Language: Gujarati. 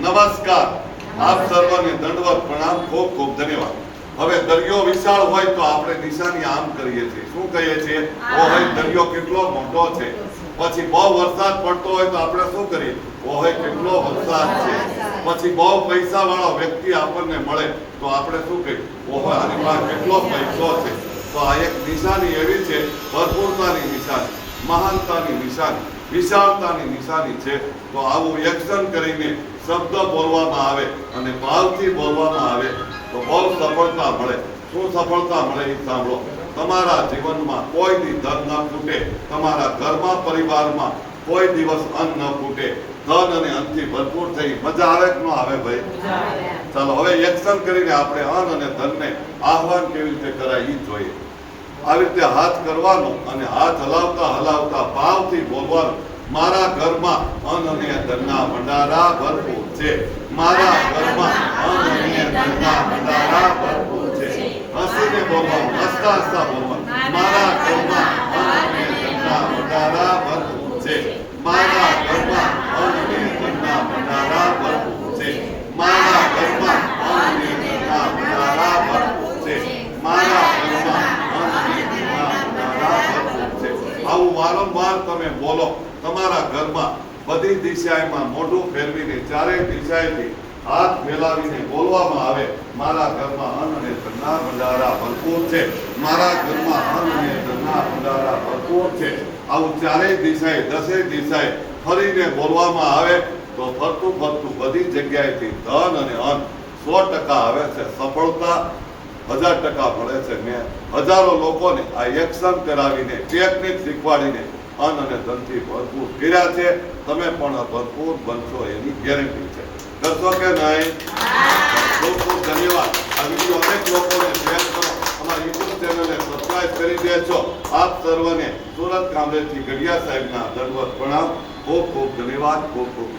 નમસ્કાર. આપ સર્વને દંડવત પ્રણામ. ખૂબ ખૂબ ધન્યવાદ. હવે દરિયો વિશાળ હોય તો આપણે નિશાની આમ કરીએ છીએ. શું કહીએ છીએ? ઓહે દરિયો કેટલો મોટો છે. પછી બહુ વરસાદ પડતો હોય તો આપણે શું કરીએ? ઓહે કેટલો વરસાદ છે. પછી બહુ પૈસા વાળો વ્યક્તિ આપણને મળે તો આપણે શું કહીએ? ઓહે આની પાસે કેટલો પૈસો છે. તો આ એક નિશાની એવી છે, ભરપૂરતાની નિશાની, મહાનતાની નિશાની, વિશાળતાની નિશાની છે. તો આવું એક્શન કરીને શબ્દ બોલવામાં આવે અને ભાવથી બોલવામાં આવે તો બહુ સફળતા મળે. શું સફળતા મળે એ સાંભળો. તમારા જીવનમાં કોઈ દી ધન ન ફૂટે, તમારા ઘરમાં પરિવારમાં કોઈ દિવસ અન્ન ન ફૂટે, ધન અને અન્નથી ભરપૂર થઈ મજા આવે કે ન આવે ભાઈ? ચાલો હવે એક્શન કરીને આપણે અન્ન અને ધનને આહવાન કેવી રીતે કરાય એ જોઈએ. આવી રીતે હાથ કરવાનો અને હાથ હલાવતા હલાવતા ભાવથી બોલવાનું. મારા ઘરમાં અન્ન અને ધનના ભંડારા ભરપૂર છે. મારા ઘરમાં અન્ન અને ધનના ભંડારા ભરપૂર છે. હસીને બોલવાનું, હસતા હસતા બોલવાનું. મારા ઘરમાં અન્ન અને ધનના ભંડારા ભરપૂર છે. મારા ઘરમાં અન્ન અને ધનના ભંડારા ભરપૂર છે. મારા ઘરમાં અન્ન અને ધનના ભંડારા ભરપૂર છે. મારા ઘરમાં અન્ન અને ધનના ભંડારા ભરપૂર છે. આવું વારંવાર તમે બોલો. તમારા ઘરમાં બધી દિશામાં મોઢું ફેરવીને ચારે દિશાએથી હાથ ફેલાવીને બોલવામાં આવે, મારા ઘરમાં અન્ન અને ધનના ભંડારા ભરપૂર છે. મારા ઘરમાં અન્ન અને ધનના ભંડારા ભરપૂર છે. આવું ચારેય દિશાએ, દસેય દિશાએ ફરીને બોલવામાં આવે તો ફરતું ફરતું બધી જગ્યાએથી ધન અને અન્ન 100% આવે છે. સફળતા 1000% મળે છે. મેં હજારો લોકોને આ એક્શન કરાવીને, ટેકનિક શીખવાડીને અન્ન અને ધનથી ભરપૂર કર્યા છે. તમે પણ ભરપૂર બનશો એની ગેરંટી છે. કરશો કે નહીં? ખૂબ ખૂબ ધન્યવાદ. આ વિડીયો અનેક લોકોને શેર કરો. અમારી યુટ્યુબ ચેનલને સબસ્ક્રાઇબ કરી દેજો. આપ સર્વને સુરત કામરેજથી ગઢિયા સાહેબના દંડવત પ્રણામ. ખૂબ ખૂબ ધન્યવાદ. ખૂબ ખૂબ